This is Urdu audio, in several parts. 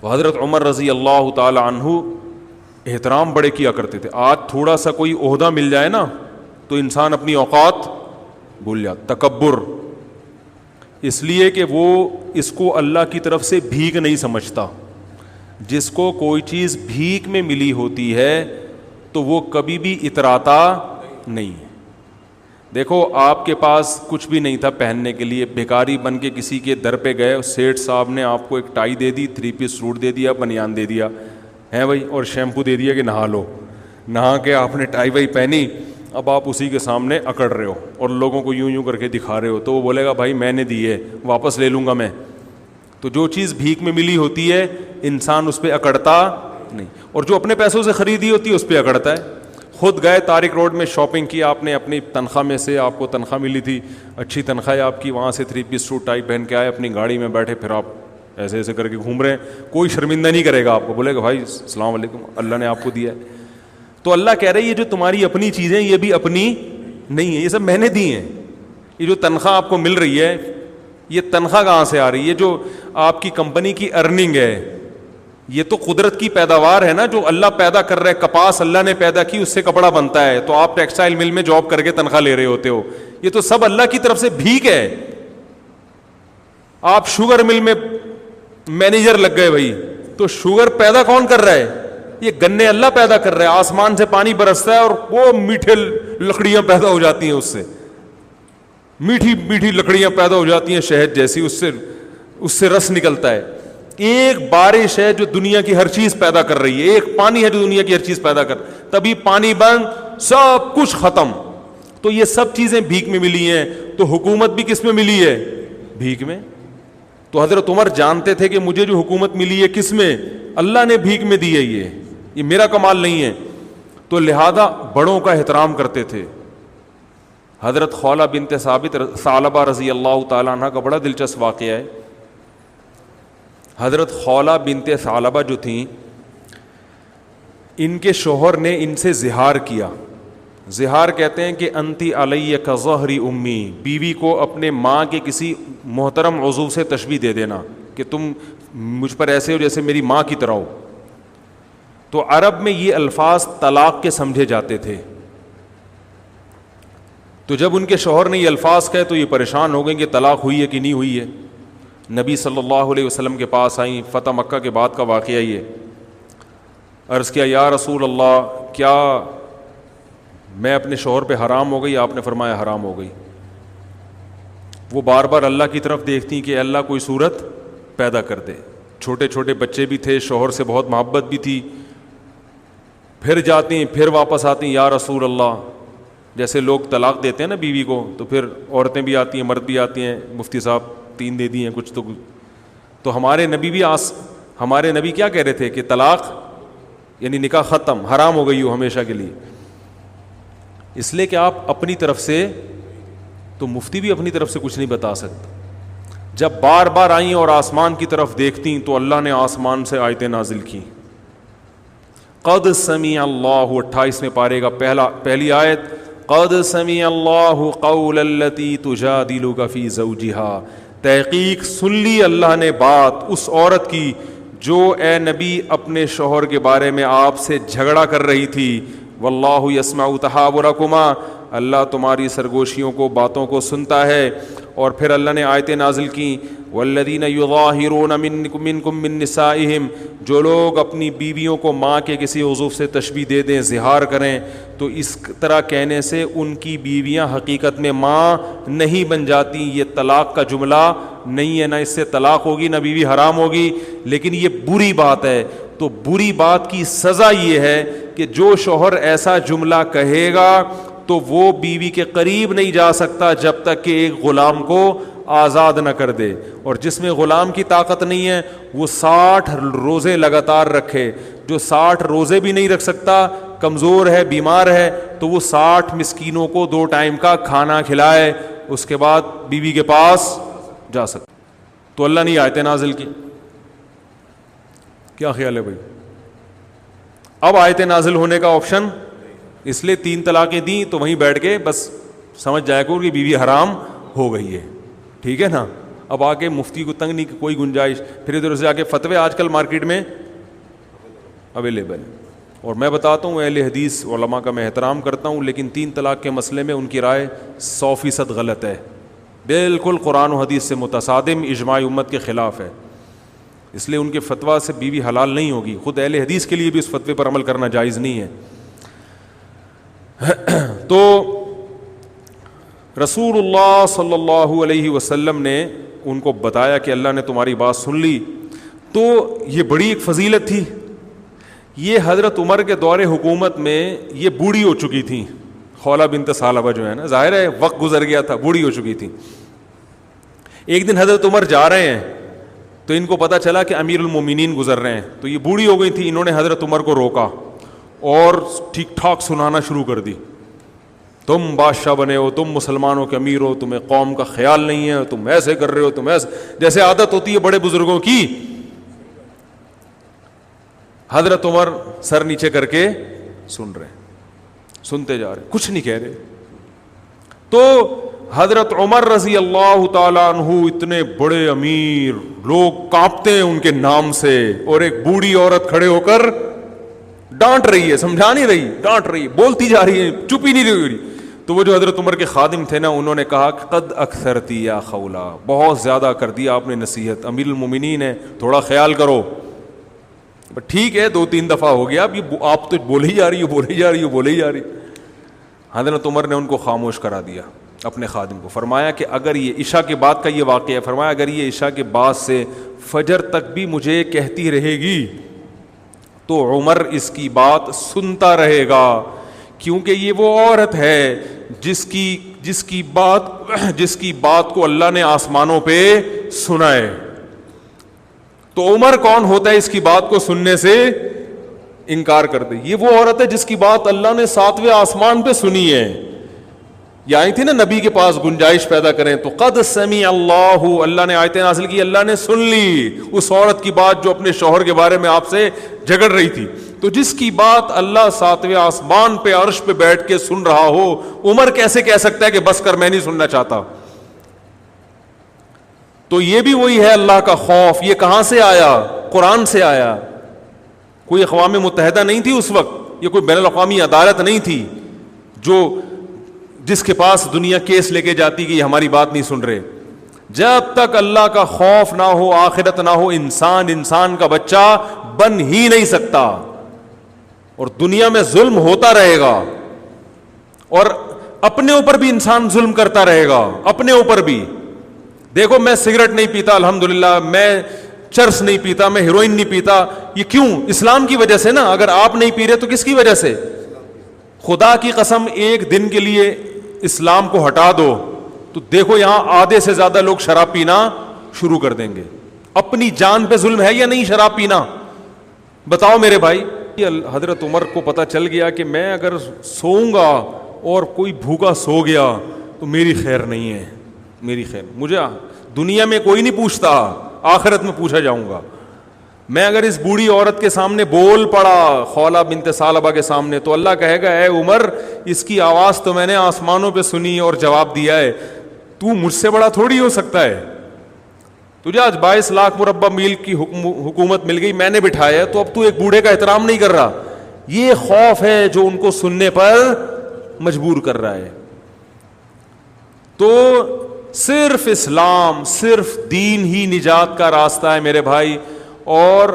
تو حضرت عمر رضی اللہ تعالی عنہ احترام بڑے کیا کرتے تھے. آج تھوڑا سا کوئی عہدہ مل جائے نا تو انسان اپنی اوقات بھول جاتا. تکبر اس لیے کہ وہ اس کو اللہ کی طرف سے بھیک نہیں سمجھتا. جس کو کوئی چیز بھیک میں ملی ہوتی ہے تو وہ کبھی بھی اتراتا نہیں ہے. دیکھو آپ کے پاس کچھ بھی نہیں تھا پہننے کے لیے, بھکاری بن کے کسی کے در پہ گئے, سیٹھ صاحب نے آپ کو ایک ٹائی دے دی, 3 پیس سوٹ دے دیا, بنیان دے دیا ہے بھائی, اور شیمپو دے دیا کہ نہا لو. نہا کے آپ نے ٹائی وائی پہنی, اب آپ اسی کے سامنے اکڑ رہے ہو اور لوگوں کو یوں کر کے دکھا رہے ہو, تو وہ بولے گا بھائی میں نے دی ہے, واپس لے لوں گا میں. تو جو چیز بھیک میں ملی ہوتی ہے انسان اس پہ اکڑتا نہیں, اور جو اپنے پیسوں سے خریدی ہوتی ہے اس پہ اکڑتا ہے. خود گئے طارق روڈ میں شاپنگ کی آپ نے اپنی تنخواہ میں سے, آپ کو تنخواہ ملی تھی, اچھی تنخواہ ہے آپ کی, وہاں سے 3 پیس سوٹ ٹائی پہن کے آئے, اپنی گاڑی میں بیٹھے, پھر آپ ایسے ایسے کر کے گھوم رہے ہیں. کوئی شرمندہ نہیں کرے گا آپ کو, بولے گا بھائی السلام علیکم, اللہ نے آپ کو دیا ہے. تو اللہ کہہ رہے ہیں یہ جو تمہاری اپنی چیزیں یہ بھی اپنی نہیں ہے, یہ سب میں نے دی ہیں. یہ جو تنخواہ آپ کو مل رہی ہے یہ تنخواہ کہاں سے آ رہی ہے؟ یہ جو آپ کی کمپنی کی ارننگ ہے یہ تو قدرت کی پیداوار ہے نا, جو اللہ پیدا کر رہا ہے. کپاس اللہ نے پیدا کی, اس سے کپڑا بنتا ہے, تو آپ ٹیکسٹائل مل میں جاب کر کے تنخواہ لے رہے ہوتے ہو. یہ تو سب اللہ کی طرف سے بھیک ہے. آپ شوگر مل میں مینیجر لگ گئے بھائی, تو شوگر پیدا کون کر رہا ہے؟ یہ گنے اللہ پیدا کر رہا ہے. آسمان سے پانی برستا ہے اور وہ میٹھے لکڑیاں پیدا ہو جاتی ہیں, اس سے میٹھی میٹھی لکڑیاں پیدا ہو جاتی ہیں شہد جیسی, اس سے رس نکلتا ہے. ایک بارش ہے جو دنیا کی ہر چیز پیدا کر رہی ہے, ایک پانی ہے جو دنیا کی ہر چیز پیدا کر, تبھی پانی بند, سب کچھ ختم. تو یہ سب چیزیں بھیک میں ملی ہیں. تو حکومت بھی کس میں ملی ہے؟ بھیک میں. تو حضرت عمر جانتے تھے کہ مجھے جو حکومت ملی ہے کس میں؟ اللہ نے بھیک میں دی ہے, یہ میرا کمال نہیں ہے. تو لہذا بڑوں کا احترام کرتے تھے. حضرت خولہ بنت ثعلبہ رضی اللہ تعالیٰ عنہ کا بڑا دلچسپ واقعہ ہے. حضرت خولہ بنت ثعلبہ جو تھیں, ان کے شوہر نے ان سے زہار کیا. زہار کہتے ہیں کہ انتی علیہ کظہر امی, بیوی کو اپنے ماں کے کسی محترم عضو سے تشبیہ دے دینا کہ تم مجھ پر ایسے ہو جیسے میری ماں کی طرح ہو. تو عرب میں یہ الفاظ طلاق کے سمجھے جاتے تھے. تو جب ان کے شوہر نے یہ الفاظ کہے تو یہ پریشان ہو گئے کہ طلاق ہوئی ہے کہ نہیں ہوئی ہے. نبی صلی اللہ علیہ وسلم کے پاس آئیں, فتح مکہ کے بعد کا واقعہ یہ. عرض کیا یا رسول اللہ, کیا میں اپنے شوہر پہ حرام ہو گئی؟ آپ نے فرمایا حرام ہو گئی. وہ بار بار اللہ کی طرف دیکھتی کہ اللہ کوئی صورت پیدا کر دے. چھوٹے چھوٹے بچے بھی تھے, شوہر سے بہت محبت بھی تھی. پھر جاتی, پھر واپس آتی, یا رسول اللہ, جیسے لوگ طلاق دیتے ہیں نا بیوی کو, تو پھر عورتیں بھی آتی ہیں, مرد بھی آتی ہیں, مفتی صاحب 3 دے دی ہیں کچھ. تو ہمارے نبی کیا کہہ رہے تھے کہ طلاق یعنی نکاح ختم, حرام ہو گئی ہو ہمیشہ کے لیے. اس لیے کہ آپ اپنی طرف سے, تو مفتی بھی اپنی طرف سے کچھ نہیں بتا سکتا. جب بار بار آئیں اور آسمان کی طرف دیکھتی تو اللہ نے آسمان سے آیتیں نازل کی. قد سمع اللہ, 28ویں پارے کا پہلی آیت, قد سمع اللہ قول التی تجادلک فی زوجہا, تحقیق سن لی اللہ نے بات اس عورت کی جو اے نبی اپنے شوہر کے بارے میں آپ سے جھگڑا کر رہی تھی. واللہ یسمع تحاورکما, اللہ تمہاری سرگوشیوں کو, باتوں کو سنتا ہے. اور پھر اللہ نے آیتیں نازل کی, والذین یظاہرون منکم من نسائہم, جو لوگ اپنی بیویوں کو ماں کے کسی عضو سے تشبیہ دے دیں, زہار کریں, تو اس طرح کہنے سے ان کی بیویاں حقیقت میں ماں نہیں بن جاتی. یہ طلاق کا جملہ نہیں ہے, نہ اس سے طلاق ہوگی نہ بیوی حرام ہوگی, لیکن یہ بری بات ہے. تو بری بات کی سزا یہ ہے کہ جو شوہر ایسا جملہ کہے گا تو وہ بیوی کے قریب نہیں جا سکتا جب تک کہ ایک غلام کو آزاد نہ کر دے. اور جس میں غلام کی طاقت نہیں ہے وہ 60 روزے لگاتار رکھے. جو 60 روزے بھی نہیں رکھ سکتا, کمزور ہے, بیمار ہے, تو وہ 60 مسکینوں کو 2 ٹائم کا کھانا کھلائے, اس کے بعد بیوی کے پاس جا سکتا. تو اللہ نے آیتیں نازل کی. کیا خیال ہے بھائی؟ اب آیتیں نازل ہونے کا آپشن, اس لیے 3 طلاقیں دیں تو وہیں بیٹھ کے بس سمجھ جائے گا کہ بیوی حرام ہو گئی ہے, ٹھیک ہے نا. اب آگے مفتی کو تنگ نہیں کہ کوئی گنجائش، پھر ادھر سے آگے فتوے آج کل مارکیٹ میں اویلیبل ہیں. اور میں بتاتا ہوں اہل حدیث علماء کا میں احترام کرتا ہوں، لیکن 3 طلاق کے مسئلے میں ان کی رائے 100% غلط ہے، بالکل قرآن و حدیث سے متصادم، اجماع امت کے خلاف ہے. اس لیے ان کے فتویٰ سے بیوی حلال نہیں ہوگی. خود اہل حدیث کے لیے بھی اس فتوے پر عمل کرنا جائز نہیں ہے. تو رسول اللہ صلی اللہ علیہ وسلم نے ان کو بتایا کہ اللہ نے تمہاری بات سن لی. تو یہ بڑی ایک فضیلت تھی. یہ حضرت عمر کے دور حکومت میں یہ بوڑھی ہو چکی تھیں، خولہ بنت ثعلبہ جو ہے نا، ظاہر ہے وقت گزر گیا تھا، بوڑھی ہو چکی تھیں. ایک دن حضرت عمر جا رہے ہیں تو ان کو پتہ چلا کہ امیر المومنین گزر رہے ہیں. تو یہ بوڑھی ہو گئی تھی، انہوں نے حضرت عمر کو روکا اور ٹھیک ٹھاک سنانا شروع کر دی. تم بادشاہ بنے ہو، تم مسلمانوں کے امیر ہو، تمہیں قوم کا خیال نہیں ہے، تم ایسے کر رہے ہو، تم ایسے، جیسے عادت ہوتی ہے بڑے بزرگوں کی. حضرت عمر سر نیچے کر کے سن رہے ہیں، سنتے جا رہے ہیں، کچھ نہیں کہہ رہے. تو حضرت عمر رضی اللہ تعالیٰ عنہ اتنے بڑے امیر، لوگ کانپتے ہیں ان کے نام سے، اور ایک بوڑھی عورت کھڑے ہو کر ڈانٹ رہی ہے، سمجھا نہیں رہی، ڈانٹ رہی ہے، بولتی جا رہی ہے، چپ ہی نہیں رہی. تو وہ جو حضرت عمر کے خادم تھے نا، انہوں نے کہا قد اکثرتی یا خولا، بہت زیادہ کر دیا آپ نے نصیحت، امیر المومنین ہے، تھوڑا خیال کرو. ٹھیک ہے 2-3 دفعہ ہو گیا، اب یہ آپ تو بولے ہی جا رہی ہو، بولے ہی جا رہی ہو، بولے ہی جا رہی. حضرت عمر نے ان کو خاموش کرا دیا، اپنے خادم کو. فرمایا کہ اگر یہ عشاء کے بعد کا یہ واقعہ ہے، فرمایا اگر یہ عشاء کے بعد سے فجر تک بھی مجھے کہتی رہے گی تو عمر اس کی بات سنتا رہے گا، کیونکہ یہ وہ عورت ہے جس کی بات کو اللہ نے آسمانوں پہ سنا ہے. تو عمر کون ہوتا ہے اس کی بات کو سننے سے انکار کر دے؟ یہ وہ عورت ہے جس کی بات اللہ نے 7ویں آسمان پہ سنی ہے. یہ آئی تھی نا نبی کے پاس گنجائش پیدا کریں، تو قد سمع اللہ، اللہ نے آیتیں نازل کی، اللہ نے سن لی اس عورت کی بات جو اپنے شوہر کے بارے میں آپ سے جھگڑ رہی تھی. تو جس کی بات اللہ 7ویں آسمان پہ عرش پہ بیٹھ کے سن رہا ہو، عمر کیسے کہہ سکتا ہے کہ بس کر میں نہیں سننا چاہتا؟ تو یہ بھی وہی ہے اللہ کا خوف. یہ کہاں سے آیا؟ قرآن سے آیا. کوئی اقوام متحدہ نہیں تھی اس وقت، یہ کوئی بین الاقوامی عدالت نہیں تھی جس کے پاس دنیا کیس لے کے جاتی کہ یہ ہماری بات نہیں سن رہے. جب تک اللہ کا خوف نہ ہو، آخرت نہ ہو، انسان کا بچہ بن ہی نہیں سکتا. اور دنیا میں ظلم ہوتا رہے گا، اور اپنے اوپر بھی انسان ظلم کرتا رہے گا، اپنے اوپر بھی. دیکھو میں سگریٹ نہیں پیتا الحمدللہ، میں چرس نہیں پیتا، میں ہیروئن نہیں پیتا. یہ کیوں؟ اسلام کی وجہ سے نا. اگر آپ نہیں پی رہے تو کس کی وجہ سے؟ خدا کی قسم ایک دن کے لیے اسلام کو ہٹا دو تو دیکھو یہاں آدھے سے زیادہ لوگ شراب پینا شروع کر دیں گے. اپنی جان پہ ظلم ہے یا نہیں شراب پینا؟ بتاؤ میرے بھائی. حضرت عمر کو پتہ چل گیا کہ میں اگر سوؤں گا اور کوئی بھوکا سو گیا تو میری خیر نہیں ہے، میری خیر. مجھے دنیا میں کوئی نہیں پوچھتا، آخرت میں پوچھا جاؤں گا. میں اگر اس بوڑھی عورت کے سامنے بول پڑا، خولہ بنت ثعلبہ کے سامنے، تو اللہ کہے گا اے عمر اس کی آواز تو میں نے آسمانوں پہ سنی اور جواب دیا ہے، تو مجھ سے بڑا تھوڑی ہو سکتا ہے. تجھے آج 22 لاکھ مربع میل کی حکومت مل گئی، میں نے بٹھایا ہے، تو اب تو ایک بوڑھے کا احترام نہیں کر رہا. یہ خوف ہے جو ان کو سننے پر مجبور کر رہا ہے. تو صرف اسلام، صرف دین ہی نجات کا راستہ ہے میرے بھائی. اور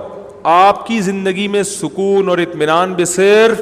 آپ کی زندگی میں سکون اور اطمینان بھی صرف